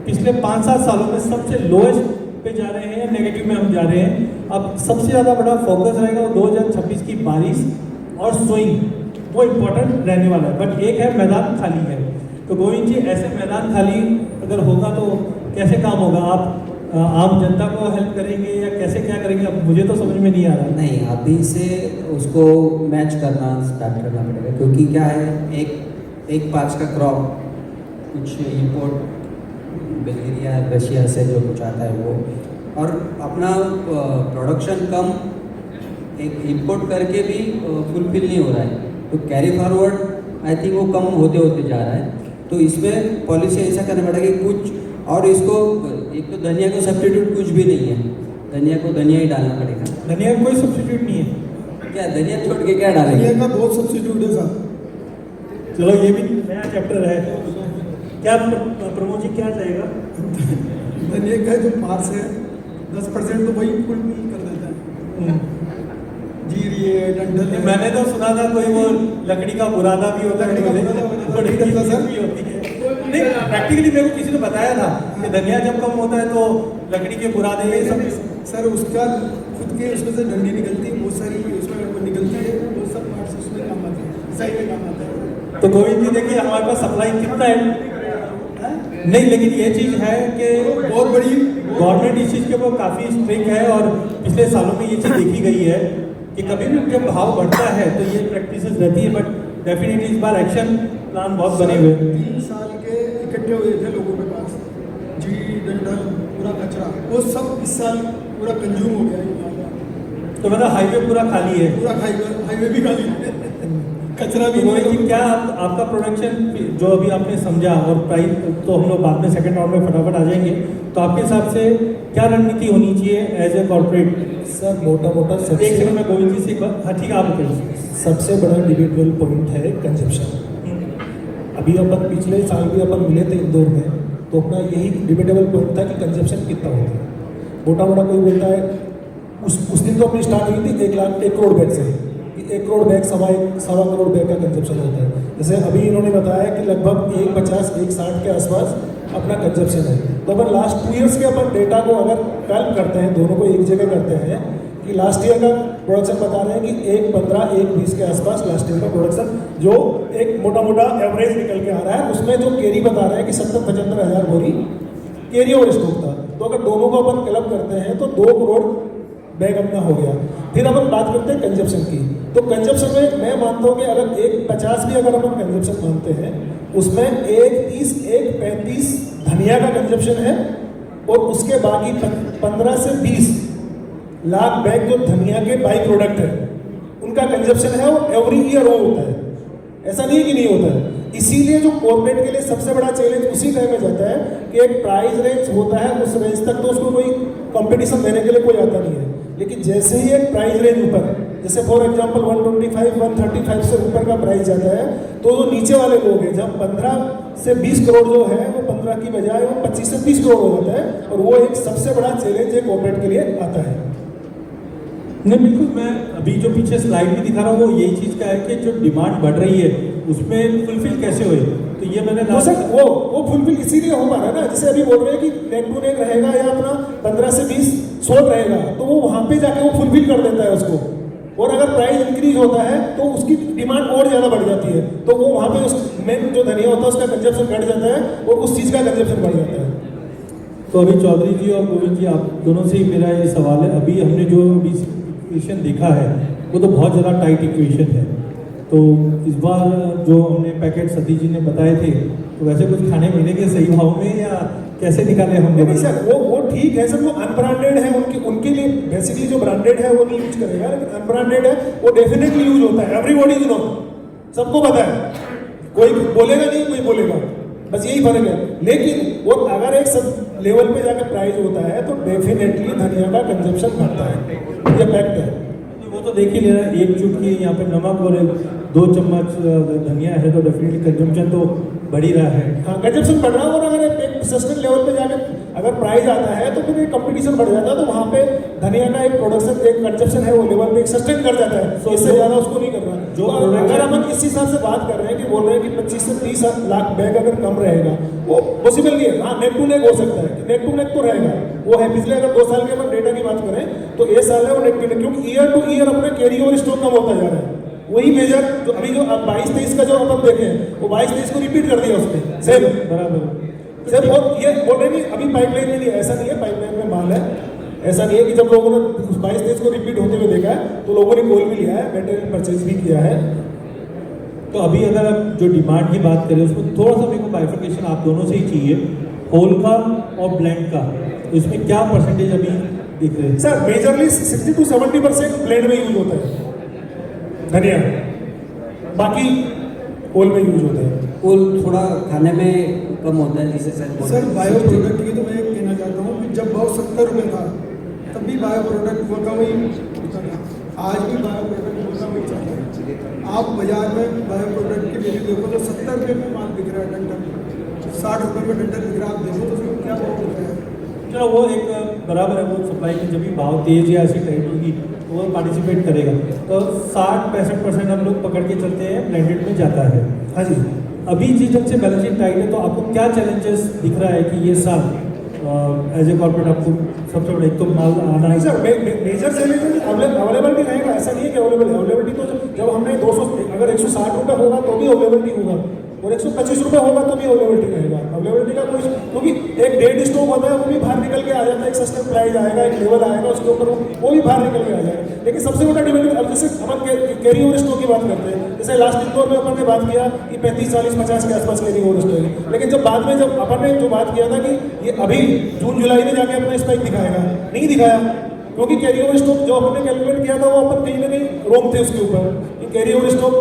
पिछले 5-7 सालों में सबसे लोएस्ट पे जा रहे हैं, नेगेटिव में हम जा रहे हैं। अब सबसे ज़्यादा बड़ा फोकस रहेगा 2026 की बारिश और सोइंग, वो इम्पोर्टेंट रहने वाला है। बट एक है मैदान खाली है, तो गोविंद जी ऐसे मैदान खाली अगर होगा तो कैसे काम होगा? आप आम जनता को हेल्प करेंगे या कैसे क्या करेंगे? अब मुझे तो समझ में नहीं आ रहा। नहीं, अभी से उसको मैच करना स्टार्ट करना पड़ेगा, क्योंकि क्या है, एक पाँच का क्रॉप कुछ इंपोर्ट बल्गेरिया रशिया से जो कुछ आता है वो, और अपना प्रोडक्शन कम एक इंपोर्ट करके भी फुलफिल नहीं हो रहा है, तो कैरी फॉरवर्ड आई थिंक वो कम होते होते जा रहा है। तो इसमें पॉलिसी ऐसा करना पड़ेगा कि कुछ, और इसको एक तो धनिया को सब्स्टिट्यूट कुछ भी नहीं है, धनिया को धनिया ही डालना पड़ेगा। धनिया का कोई सब्स्टिट्यूट नहीं है क्या धनिया छोड़ के क्या डालेंगे? धनिया का बहुत सब्सिट्यूट है सर। चलो ये भी नया चैप्टर है। क्या प्रमोद जी क्या चाहेगा? धनिया का जो पार्स है 10% तो वही फुल कर देता है, जीरी है, डंठल है। मैंने तो सुना था कोई वो लकड़ी का बुरादा भी होता है, बड़ी सर भी होती है। नहीं, प्रैक्टिकली मेरे को किसी ने बताया था कि धनिया जब कम होता है तो लकड़ी के बुरादे ये सब। सर उसका खुद के उसमें से डंडी निकलती है, बहुत सारी उसमें वो निकलती है, वो सब पार्ट्स उसमें काम आते हैं, साइड में काम आता है। तो गोविंद जी देखिए हमारे पास सप्लाई कितना है नहीं, लेकिन ये चीज़ है कि बहुत बड़ी गवर्नमेंट इस चीज़ के ऊपर काफ़ी स्ट्रिक्ट है और पिछले सालों में ये चीज़ देखी गई है कि कभी भी जब भाव बढ़ता है तो ये प्रैक्टिसेस रहती है, बट डेफिनेटली इस बार एक्शन प्लान बहुत बने हुए हैं। 3 साल के इकट्ठे हुए थे लोगों के पास, जी डंडल पूरा कचरा, वो सब इस साल पूरा कंज्यूम हो गया है। तो मतलब हाईवे पूरा खाली है। पूरा हाईवे भी खाली है, कचरा भी तो नहीं कि है। क्या आपका प्रोडक्शन जो अभी आपने समझा और प्राइस तो हम लोग बाद में सेकंड राउंड में फटाफट आ जाएंगे, तो आपके हिसाब से क्या रणनीति होनी चाहिए एज ए कॉर्पोरेट? सर मोटा मोटा एक सबसे सेकंड में गोविंद जी से एक बार, हाँ ठीक है आप बताइए। सबसे बड़ा डिबेटेबल पॉइंट है कंजप्शन। अभी अपन पिछले साल भी अपन मिले थे इंदौर में, तो अपना यही डिबेटेबल पॉइंट था कि कंजप्शन कितना होता है। मोटा मोटा कोई बोलता है उस दिन तो अपनी स्टार्ट हुई थी 1 करोड़ बैग से, 1 करोड़ बैग सवा करोड़ बैग का कंजप्शन होता है। जैसे अभी इन्होंने बताया कि लगभग 150-160 के आसपास अपना कंजप्शन है। तो अगर लास्ट 2 ईयर्स के अपन डेटा को अगर कैल्क करते हैं, दोनों को एक जगह करते हैं कि लास्ट ईयर का प्रोडक्शन बता रहे हैं कि 115 120 के आसपास लास्ट ईयर का प्रोडक्शन जो एक मोटा मोटा एवरेज निकल के आ रहा है, उसमें जो केरी बता रहे हैं कि 70-75 हज़ार बोरी केरी और स्टॉक था। तो अगर दोनों को अपन क्लब करते हैं तो 2 करोड़ बैग अपना हो गया। फिर अपन बात करते हैं कंजप्शन की, तो कंजप्शन में मैं मानता हूँ कि अगर 150 भी अगर अपन कंजप्शन मानते हैं, उसमें 130 135 धनिया का कंजप्शन है और उसके बाकी 15 से 20 लाख बैग जो धनिया के बाई प्रोडक्ट है उनका कंजप्शन है और एवरी ईयर वो होता है, ऐसा नहीं है कि नहीं होता है। इसीलिए जो कॉर्पोरेट के लिए सबसे बड़ा चैलेंज उसी टाइम में जाता है कि एक प्राइस रेंज होता है, उस रेंज तक तो उसको कोई कंपटीशन देने के लिए कोई आता नहीं है, लेकिन जैसे ही एक प्राइस रेंज ऊपर, जैसे फॉर एग्जांपल 125 135 से ऊपर का प्राइस जाता है, तो जो नीचे वाले लोग हैं जब 15 से 20 करोड़ जो है वो 15 की बजाय वो 25 से 30 करोड़ हो जाता है, और वो एक सबसे बड़ा चैलेंज है कॉर्पोरेट के लिए आता है। नहीं बिल्कुल, मैं अभी जो पीछे स्लाइड में दिखा रहा हूँ वो यही चीज़ का है कि जो डिमांड बढ़ रही है उसमें फुलफिल कैसे हुए, तो ये मैंने हो सक वो फुलफिल इसीलिए हो पा रहा है ना, जैसे अभी बोल रहे हैं कि नेक टू नेक रहेगा या अपना 15 से 20 शॉर्ट रहेगा, तो वो वहाँ पे जाके वो फुलफिल कर देता है उसको, और अगर प्राइस इंक्रीज होता है तो उसकी डिमांड और ज़्यादा बढ़ जाती है, तो वो वहाँ पे उस मेन जो धनिया होता है उसका कंजप्शन घट जाता है और उस चीज़ का कंजप्शन बढ़ जाता है। तो अभी चौधरी जी और गोविंद जी आप दोनों से ही मेरा ये सवाल है, अभी हमने जो इक्वेशन देखा है वो तो बहुत ज़्यादा टाइट इक्वेशन है, तो इस बार जो हमने पैकेट सतीश जी ने बताए थे तो वैसे कुछ खाने पीने के सही भाव में या कैसे निकाले हमने? नहीं सर, वो ठीक है सर, वो अनब्रांडेड है, उनके लिए बेसिकली जो ब्रांडेड है वो नहीं यूज करेगा, लेकिन अनब्रांडेड है वो डेफिनेटली यूज होता है, एवरीबॉडी नो, सबको पता है, कोई बोलेगा नहीं कोई बोलेगा, बस यही फर्क है। लेकिन वो अगर एक सब लेवल पे जाकर प्राइस होता है तो डेफिनेटली धनिया का कंजप्शन बढ़ता है, ये फैक्ट है। वो तो देख ही ले रहा है, एक चुटकी यहाँ पे नमक और 2 चम्मच धनिया है तो डेफिनेटली कंजम्पशन तो बढ़ ही रहा है। हाँ, कंजप्शन बढ़ रहा है, और अगर एक सस्टेन लेवल पे जाकर अगर प्राइस आता है तो फिर एक कंपटीशन बढ़ जाता है, तो वहाँ पे धनिया का एक प्रोडक्शन एक कंजप्शन है वो लेवल पे एक सस्टेन कर जाता है, तो इससे ज़्यादा उसको नहीं करना। जो अगर अपन इस हिसाब से बात कर रहे हैं कि बोल रहे हैं कि 25 से 30 लाख बैग अगर कम रहेगा, वो पॉसिबल नहीं है। हाँ, नेक टू नेक हो सकता है, नेक टू नेक तो रहेगा, वो है पिछले अगर 2 साल के अपन डेटा की बात करें तो ये साल है वो नेक टू नेक, क्योंकि ईयर टू ईयर अपने कैरी ओवर स्टॉक कम होता जा रहा है। वही मेजर जो अभी जो 22-23 का जो अपन देखें वो 22-23 को रिपीट कर दिया उसने सेम बराबर सर, और ये बोल रहे नहीं अभी पाइपलाइन में नहीं है, ऐसा नहीं है, पाइपलाइन में माल है, ऐसा नहीं है कि जब लोगों ने 22-23 को रिपीट होते हुए देखा है तो लोगों ने गोल भी लिया है, मटेरियल परचेज भी किया है। तो अभी अगर आप जो डिमांड की बात करें उसमें थोड़ा सा मेरे को बाइफिकेशन आप दोनों से ही चाहिए, होल का और ब्लेंड का, तो इसमें क्या परसेंटेज अभी दिख रहे हैं? सर मेजरली 60 to 70% ब्लेंड में यूज होता है धनिया, बाकी होल में यूज होता है। फूल थोड़ा खाने में कम होता है जिससे सर बायो प्रोडक्ट की तो मैं एक कहना चाहता हूँ कि जब भाव 70 रुपये था तब भी बायो प्रोडक्ट वो का वही होता था, आज भी बायो प्रोडक्ट वो का वही चल रहा है। आप बाजार में बायो प्रोडक्ट की वैल्यू देखो तो 70 रुपये में माल बिक रहा है डंडल, 60 रुपये में डंडल बिक रहा है, आप देखो तो उसमें क्या भाव बिक रहा है। चलो वो एक बराबर है, वो सप्लाई की जब भी भाव तेज या ऐसी टाइप होगी तो वो पार्टिसिपेट करेगा, तो 60-65% हम लोग पकड़ के चलते हैं, ब्लेंडेड में जाता है। हाँ जी, अभी जिस ढंग से बैलेंस शीट टाइट है तो आपको क्या चैलेंजेस दिख रहा है कि ये साल एज ए कॉर्पोरेट आपको सबसे बड़ा एक तो माल आना नहीं है सर, मेजर चैलेंज अवेलेबिलिटी रहेगा, ऐसा नहीं है कि अवेलेबिलिटी तो जब हमने 200 अगर 160 रुपये होगा तो भी अवेलेबिलिटी होगा, और 125 रुपये होगा तो भी अवेलेबिलिटी रहेगा। अवेलेबिलिटी का कोई, क्योंकि एक डेड स्टॉक होता है वो भी बाहर निकल के आ जाता है, एक सस्टेन प्राइस आएगा, एक लेवल आएगा उसके ऊपर वो भी बाहर निकल के आ जाएगा। लेकिन सबसे बड़ा डिमांड, अब जैसे अपन कैरी ओवर स्टॉक की बात करते हैं, जैसे लास्ट इंदौर में अपन ने बात किया कि 35, 40, 50 के आसपास कैरी ओवर स्टॉक है, लेकिन जब बाद में जब अपन ने जो बात किया था कि ये अभी जून जुलाई में जाके अपना स्पाइक दिखाएगा, नहीं दिखाया, क्योंकि कैरी ओवर स्टॉक जो अपन ने कैलकुलेट किया था वो अपन कहीं ना कहीं रोंग थे उसके ऊपर, कि कैरी ओवर स्टॉक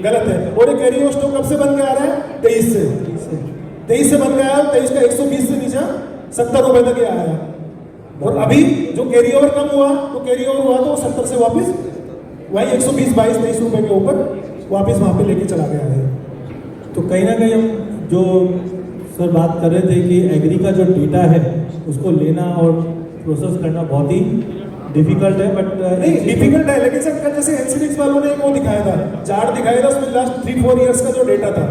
गलत है। और ये कैरी ओवर स्टॉक कब से बन के आ रहा है? 23 से बन गया है। 23 का 120 से नीचे 70 रुपए तक आया है। और अभी जो कैरी ओवर कम हुआ, तो कैरी ओवर हुआ तो वो 70 से वापस वही 120, 22, 23 रुपए के ऊपर वापस वहां पे लेके चला गया है। तो कहीं ना कहीं हम जो सर बात कर रहे थे कि एग्री का जो डेटा है उसको लेना और प्रोसेस करना बहुत ही डिफिकल्ट है, बट नहीं डिफिकल्ट है, लेकिन सर कल जैसे एनसीडीएक्स वालों ने वो दिखाया था, चार्ट दिखाया था, उसमें लास्ट 3-4 इयर्स का जो डेटा था,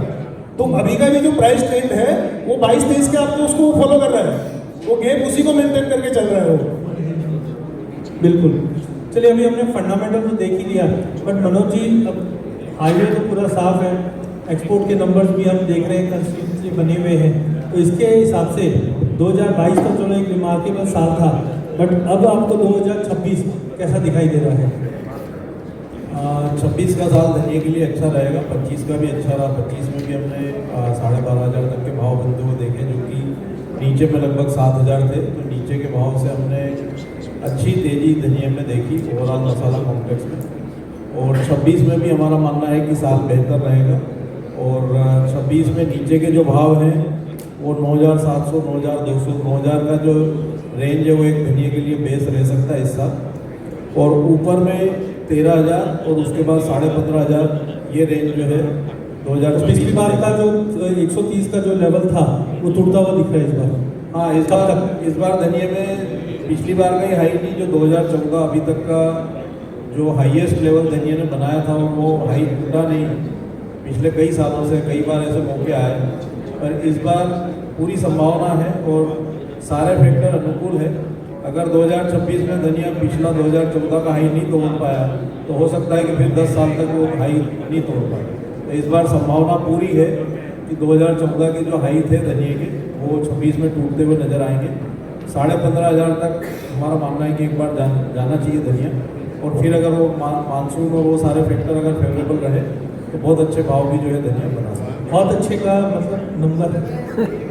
तो अभी का भी जो प्राइस ट्रेंड है वो 22-23 के आपको उसको फॉलो कर रहा है, वो गेम उसी को मेंटेन करके चल रहा है वो। बिल्कुल। चलिए, अभी हमने फंडामेंटल तो देख ही लिया, बट मनोज जी अब हाईवे तो पूरा साफ है, एक्सपोर्ट के नंबर्स भी हम देख रहे हैं कंसिस्टेंटली बने हुए हैं, तो इसके हिसाब से 2022 तो चलो एक रिमार्केबल साल था, बट अब आपको 2026 कैसा दिखाई दे रहा है? 26 का साल धनिया के लिए अच्छा रहेगा, 25 का भी अच्छा रहा। 25 में भी हमने 12,500 तक के भाव बनते हुए देखे, जो कि नीचे में लगभग 7,000 थे, तो नीचे के भाव से हमने अच्छी तेज़ी धनिया में देखी ओवरऑल मसाला कॉम्प्लेक्स में। और 26 में भी हमारा मानना है कि साल बेहतर रहेगा, और 26 में नीचे के जो भाव हैं वो 9,700, 9,200, 9,000 का जो रेंज है वो एक धनिया के लिए बेस रह सकता है इस साल, और ऊपर में 13,000 और उसके बाद 15,500 ये रेंज जो है 2026। पिछली बार का जो 130 का जो लेवल था वो टूटता हुआ दिख रहा है इस बार। हाँ, इस बार धनिया में पिछली बार का ही हाई नहीं, जो 2014 अभी तक का जो हाईएस्ट लेवल धनिया ने बनाया था वो हाई टूटा नहीं। पिछले कई सालों से कई बार ऐसे मौके आए, पर इस बार पूरी संभावना है और सारे फैक्टर अनुकूल है। अगर 2026 में धनिया पिछला 2014 का हाई नहीं तोड़ पाया तो हो सकता है कि फिर 10 साल तक वो हाई नहीं तोड़ पाए। तो इस बार संभावना पूरी है कि 2014 के जो हाई थे धनिया के वो 26 में टूटते हुए नजर आएंगे। 15,500 तक हमारा मानना है कि एक बार जाना चाहिए धनिया, और फिर अगर वो मानसून में वो सारे फैक्टर अगर फेवरेबल रहे तो बहुत अच्छे भाव भी जो है धनिया बना सकते हैं। बहुत अच्छे का मतलब नंबर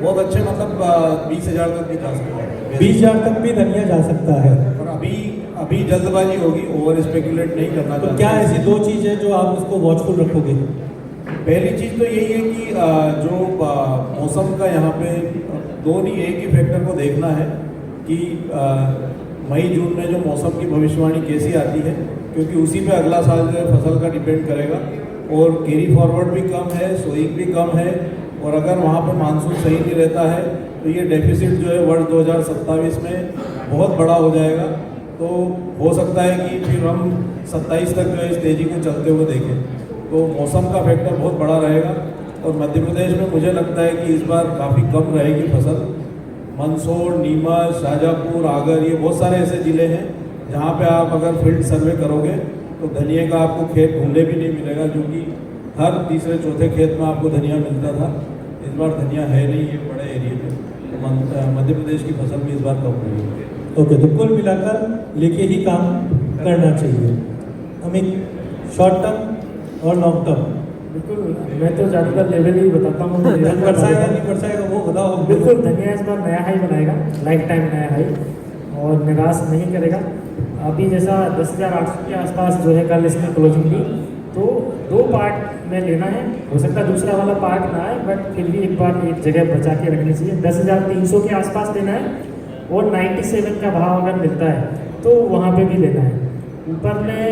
बहुत अच्छे मतलब 20,000 तक भी जा सकता है। 20,000 तक भी धनिया जा सकता है। और अभी जल्दबाजी होगी, ओवर स्पेकुलेट नहीं करना तो चाहते। क्या ऐसी 2 चीज़ है जो आप उसको वॉचफुल रखोगे? पहली चीज़ तो यही है कि जो मौसम का यहाँ पे 2 नहीं एक ही फैक्टर को देखना है कि मई जून में जो मौसम की भविष्यवाणी कैसी आती है, क्योंकि उसी पे अगला साल जो है फसल का डिपेंड करेगा। और कैरी फॉरवर्ड भी कम है, सोइंग भी कम है, और अगर वहाँ पे मानसून सही नहीं रहता है तो ये डेफिसिट जो है वर्ष 2027 में बहुत बड़ा हो जाएगा। तो हो सकता है कि फिर हम 27 तक जो है इस तेज़ी को चलते हुए देखें। तो मौसम का फैक्टर बहुत बड़ा रहेगा, और मध्य प्रदेश में मुझे लगता है कि इस बार काफ़ी कम रहेगी फसल। मंदसौर, नीमच, शाजापुर, आगर, ये बहुत सारे ऐसे ज़िले हैं जहाँ पे आप अगर फील्ड सर्वे करोगे तो धनिया का आपको खेत ढूंढे भी नहीं मिलेगा, जो कि हर तीसरे चौथे खेत में आपको धनिया मिलता था। इस बार धनिया है नहीं ये बड़े एरिया में, मध्य प्रदेश की फसल भी इस बार कम हुई है। ओके, तो कुल मिलाकर लेके ही काम करना चाहिए हमें, शॉर्ट टर्म और लॉन्ग टर्म। बिल्कुल, मैं तो ज़्यादातर लेवल ही बताता हूँ। बरसाएगा नहीं बरसाएगा वो बताओ। बिल्कुल, धनिया इस बार नया हाई बनाएगा, लाइफ टाइम नया हाई, और निराश नहीं करेगा। अभी जैसा 10,800 के आसपास जो है कल इसमें क्लोजिंग थी, तो 2 पार्ट में लेना है। हो सकता है दूसरा वाला पार्ट ना आए, बट फिर भी एक बार एक जगह बचा के रखनी चाहिए। 10,300 के आसपास लेना है, और 97 का भाव अगर मिलता है तो वहाँ पे भी लेना है। ऊपर में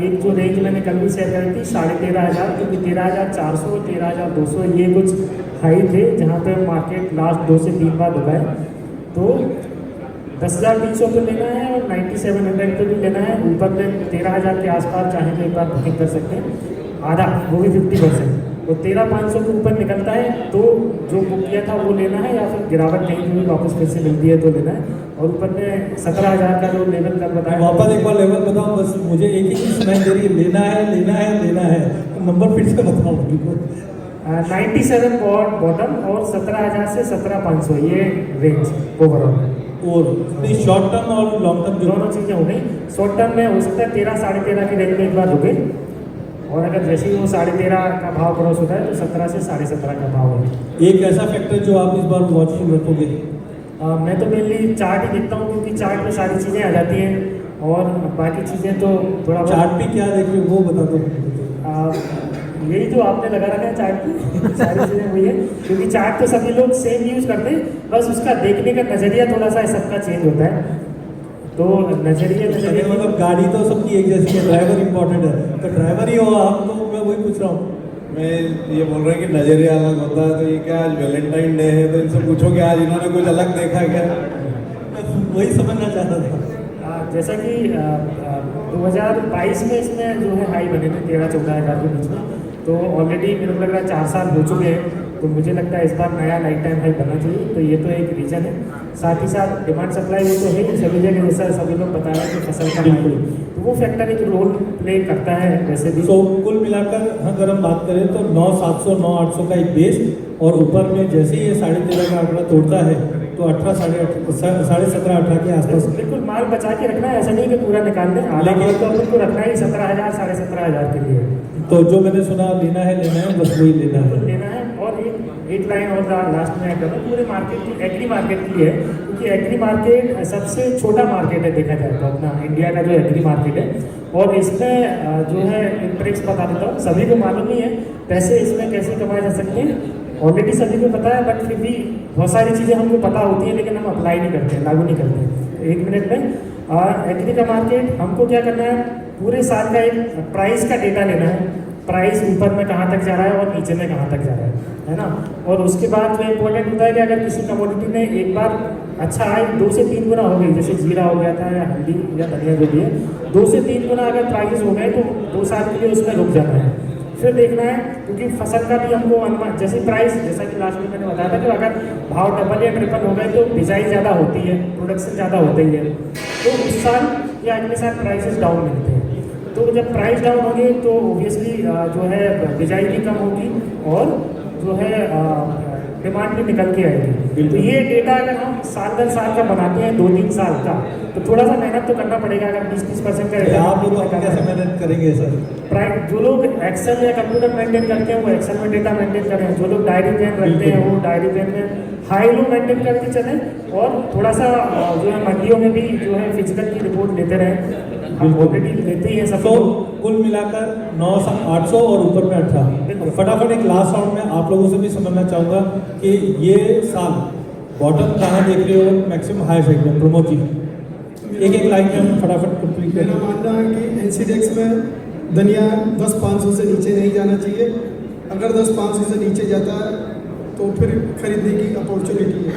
एक जो रेंज मैंने कल भी शेयर करी थी 13,500, क्योंकि 13,400, 13,200 ये कुछ हाई थे जहाँ पे मार्केट लास्ट 2 से 3 बार दबाए। तो 10,300 पे लेना है और 9,700 पे भी लेना है। ऊपर में 13,000 के आसपास चाहे तो एक बार बुकिंग कर सकते हैं, आधा वो भी 50%। वो 13,500 के ऊपर निकलता है तो जो बुक किया था वो लेना है, या फिर गिरावट कहीं भी वापस फिर से मिलती है तो लेना है। और ऊपर में 17,000 का जो लेवल का बताया, वापस एक बार लेवल बताओ बस, मुझे एक ही चीज सुनाई दे रही है, लेना है लेना है लेना है, नंबर फिर से बताओ बिल्कुल। 97 बॉटम और 17,000 से 17,500 ये रेंज ओवरऑल। और शॉर्ट टर्म और लॉन्ग टर्म दोनों चीज़ें हो गई। शॉर्ट टर्म में हो सकता है 13 साढ़े 13 की रेंज में एक बार रुके, और अगर जैसे ही वो 13.5 का भाव क्रॉस होता है तो 17 से 17.5 का भाव है। एक ऐसा फैक्टर जो आप इस बार वॉचिंग रखोगे? मैं तो मेनली चार्ट ही देखता हूँ, क्योंकि चार्ट में सारी चीज़ें आ जाती हैं, और बाकी चीज़ें तो थोड़ा चार्ट पे क्या देख रहे हो वो बता दो। यही जो आपने लगा रखा है चार्ट पे सारी चीज़ें वही है, क्योंकि चार्ट तो सभी लोग सेम यूज़ करते हैं, बस उसका देखने का नज़रिया थोड़ा सा सबका चेंज होता है। तो नज़रिया मतलब गाड़ी तो सबकी एक जैसी है, ड्राइवर इंपॉर्टेंट है, तो ड्राइवर ही हो आप, तो मैं वही पूछ रहा हूँ। मैं ये बोल रहे हैं कि नज़रिया अलग होता है, तो ये क्या आज वैलेंटाइन डे है तो इनसे पूछो कि आज इन्होंने कुछ अलग देखा क्या? वही समझना चाहता था। जैसा कि 2022 में इसमें जो है हाई बने थे 13-14 हज़ार के बीच में, तो ऑलरेडी मेरे को लग रहा है 4 साल हो चुके हैं, तो मुझे लगता है इस बार नया लाइफ टाइम हाई बनना चाहिए। तो ये तो एक रीज़न है, साथ ही साथ डिमांड सप्लाई वो तो है ही सभी जगह, जैसा सभी लोग बता रहे हैं कि फसल का बिल्कुल, तो वो फैक्टर एक रोल प्ले करता है वैसे भी। तो कुल मिलाकर अगर हम बात करें तो 9,700 9,800 का एक बेस, और ऊपर में जैसे ही ये 13.5 का आंकड़ा तोड़ता है तो 18 साढ़े 17-18 के आसपास बिल्कुल माल बचा के रखना है, ऐसा नहीं कि पूरा निकाल दें, आधा माल तो अपन को रखना ही 17,000 साढ़े 17,000 के लिए। तो जो मैंने सुना लेना है बस वही लेना है। लेना है। और एक लाइन और लास्ट में ऐड करना, पूरे मार्केट की एग्री मार्केट की है, क्योंकि एग्री मार्केट सबसे छोटा मार्केट है देखा जाए तो अपना इंडिया का जो एग्री मार्केट है, और इसमें जो है एक ट्रिक्स बता देता हूँ, सभी को मालूम ही है पैसे इसमें कैसे कमाए जा सकते हैं, ऑलरेडी सभी को पता है, बट फिर भी बहुत सारी चीज़ें हमको पता होती हैं लेकिन हम अप्लाई नहीं करते, लागू नहीं करते। 1 मिनट में एग्री का मार्केट हमको क्या करना है, पूरे साल का एक प्राइस का डेटा लेना है, प्राइस ऊपर में कहाँ तक जा रहा है और नीचे में कहाँ तक जा रहा है ना। और उसके बाद जो इम्पोर्टेंट होता है कि अगर किसी कमोडिटी में एक बार अच्छा आए 2 से 3 गुना हो गई, जैसे जीरा हो गया था या हल्दी या धनिया जो भी है, 2 से 3 गुना अगर प्राइस हो गए तो 2 साल के लिए उसमें रुक जाना है, फिर देखना है, क्योंकि फसल का भी हमको अनुमान, जैसे प्राइस जैसा कि लास्ट में मैंने बताया था कि अगर भाव डबल या ट्रिपल हो गए तो बिजाई ज़्यादा होती है, प्रोडक्शन ज़्यादा होता ही है, तो उस साल या अगले साल प्राइसेस डाउन मिलते हैं। तो जब प्राइस डाउन होगी तो ओबियसली जो है बिजाई भी कम होगी और जो है डिमांड भी निकल के आएगी। तो ये डेटा अगर हम साल दर साल का बनाते हैं 2-3 साल का, तो थोड़ा सा मेहनत तो करना पड़ेगा। अगर 20-30% का आप लोग कैसे मेहनत करेंगे सर? प्राइस जो लोग एक्सेल या कंप्यूटर मेंटेन करते हैं वो एक्सेल में डेटा मेंटेन करें, जो लोग डायरी पेन रखते हैं वो डायरी पेन में हाई लो मेंटेन करके चलें, और थोड़ा सा जो है मंडियों में भी जो है फिजिकल की रिपोर्ट लेते रहें, हम ऑलरेडी लेते ही हैं सब। तो कुल मिलाकर 9,800 और ऊपर में 18। फटाफट एक लास्ट राउंड में आप लोगों से भी समझना चाहूँगा कि ये साल बॉटम कहाँ देख रहे हो, मैक्सिमम हाई साइड में? प्रमोद जी एक लाइन में हम फटाफट कंप्लीट मेरा करें। मानना है कि एनसीडेक्स में धनिया 10,500 से नीचे नहीं जाना चाहिए, अगर 10,500 से नीचे जाता है तो फिर खरीदने की अपॉर्चुनिटी है,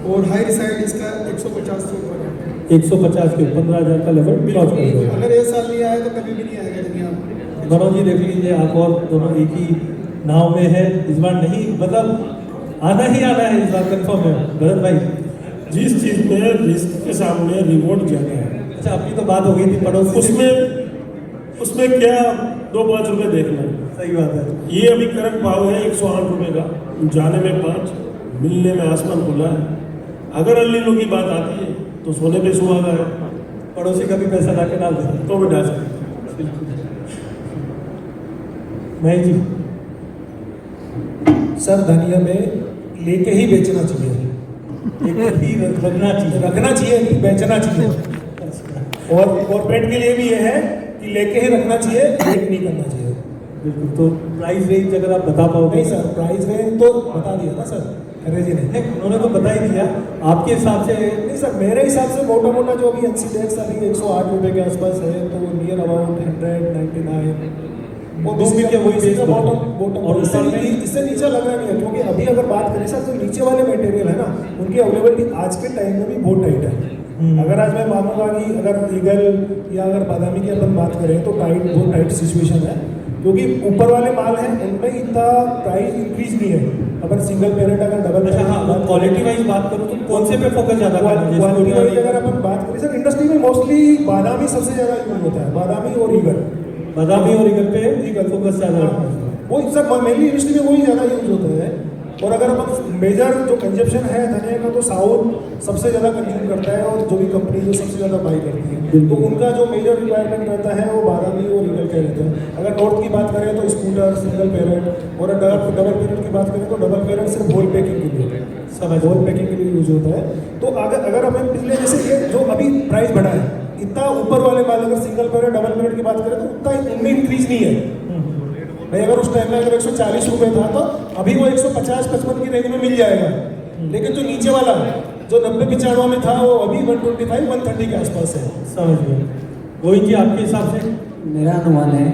और हाई साइड इसका 150 से ऊपर है। 150 के 15,000 का लेवल क्रॉस कर दो। अगर ये साल नहीं आया तो कभी भी नहीं आएगा दुनिया में। मनोज जी देख लीजिए, आप और दोनों एक ही नाव में है इस बार, नहीं मतलब आना ही आना है इस बार, कंफर्म है भरत भाई? जिस चीज़ में रिस्क के सामने रिवॉर्ड ज़्यादा है। अच्छा, अपनी तो बात हो गई थी पड़ोस, उसमें क्या 2-5 रुपये देखना है। सही बात है। ये अभी करंट भाव है 108 रुपये का, जाने में 5, मिलने में आसमान खुला है। अगर अल्लीनो की बात आती है तो सोने पे सुहागा है, पड़ोसी का भी पैसा ला के डाल दें तो भी डाल सकते। नहीं जी सर धनिया में लेके ही बेचना चाहिए, रखना चाहिए नहीं बेचना चाहिए। और कॉर्पोरेट के लिए भी ये है कि लेके ही रखना चाहिए, वेट नहीं करना चाहिए। बिल्कुल। तो प्राइस रेंज अगर आप बता पाओगे? नहीं सर, प्राइस रेंज तो बता दिया ना सर खरे जी ने। नहीं, उन्होंने तो बता ही दिया। आपके हिसाब से? नहीं सर, मेरे हिसाब से मोटा मोटा जो अभी एनसीडेक्स अभी 108 रुपये के आसपास है, तो नियर अबाउट 199 वो बॉटम। और इससे नीचे लग रहा नहीं है, क्योंकि अभी अगर बात करें सर तो नीचे वाले मटेरियल है ना, उनकी अवेलेबिलिटी आज के टाइम में भी बहुत टाइट है। अगर आज मैं मानूंगा कि अगर ईगल या अगर बादामी की अपन बात करें तो बहुत टाइट सिचुएशन है, क्योंकि ऊपर वाले माल हैं उनमें इतना प्राइस इंक्रीज नहीं है। अपन सिंगल पेरेंट अगर डबल अच्छा हाँ, क्वालिटी वाइज बात करूँ तो कौन से पे फोकस ज़्यादा करना है? क्वालिटी वाइज जैसे अगर अपन बात करें सर, इंडस्ट्री में मोस्टली बादामी सबसे ज़्यादा यूज होता है, बादामी और ईगल। बादामी और ईगल पे ईगल फोकस ज़्यादा रखना है। वो सब मेनली इंडस्ट्री में वही ज़्यादा यूज होता है। और अगर अपन मेजर जो कंजप्शन है धनिया का, तो साउथ सबसे ज़्यादा कंज्यूम करता है, और जो भी कंपनी जो सबसे ज़्यादा बाई करती है तो उनका जो मेजर रिक्वायरमेंट रहता है वो बादामी और ईगल का रहता है। अगर नॉर्थ की बात करें तो स्कूटर, सिंगल पेरेंट, और डबल पेरेंट की बात करें तो डबल पेरेंट सिर्फ होल पैकिंग के लिए, सब होल पैकिंग के लिए यूज होता है। तो अगर अपन पिछले जैसे ये जो अभी प्राइस बढ़ा है, इतना ऊपर वाले माल अगर सिंगल पेरेंट डबल पेरेंट की बात करें तो उतना इनमें इंक्रीज नहीं है भाई। अगर उस टाइम में अगर 140 रुपये था तो अभी वो 150-55 की रेंज में मिल जाएगा। लेकिन जो नीचे वाला जो 90-95 में था वो अभी 125-130 के आसपास है। समझ गए। गोविंद जी आपके हिसाब से? मेरा अनुमान है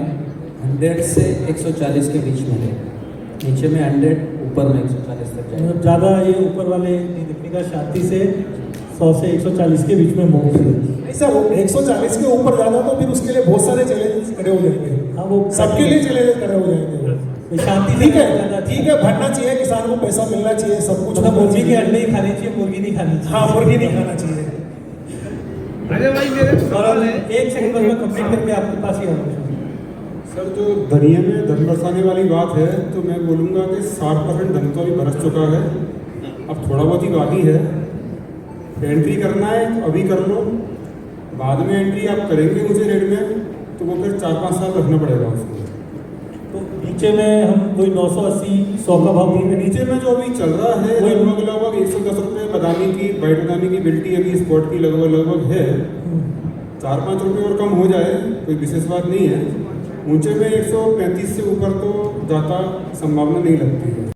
100 से 140 के बीच में है, नीचे में 100, ऊपर में 140 तक जाएगा। मतलब ज़्यादा ये ऊपर वाले नहीं दिखेगा, 36 से 100 से 140 के बीच में मूव है। नहीं सर, 140 के ऊपर ज़्यादा तो फिर उसके लिए बहुत सारे चैलेंजेस खड़े हो जाएंगे। हाँ, वो सबके लिए चैलेंजेस खड़े हो जाएंगे। शांति ठीक है, ठीक है, भरना चाहिए, किसान को पैसा मिलना चाहिए, सब कुछ मतलब होना मुर्गी के चाहिए। अंडे ही खाने चाहिए, मुर्गी नहीं खानी चाहिए। हाँ, मुर्गी नहीं खाना चाहिए। अरे भाई मेरे और एक सेकंड बस मैं कंप्लीट करके आपके पास ही आऊँगा। सर जो धनिया में धन बरसाने वाली बात है, तो मैं बोलूँगा कि 60% धन तो अभी बरस चुका है, अब थोड़ा बहुत ही बाकी है। एंट्री करना है तो अभी कर लो, बाद में एंट्री आप करेंगे मुझे रेट में तो वो फिर 4-5 साल रखना पड़ेगा उसको। तो नीचे में हम कोई 980-100 का भाव देंगे। नीचे में जो अभी चल रहा है लगभग 110 रुपये बादामी की, वाइट बादामी की बिल्टी अभी स्पॉट की लगभग है। 4-5 रुपये और कम हो जाए कोई विशेष बात नहीं है। ऊंचे में 135 से ऊपर तो ज़्यादा संभावना नहीं लगती है।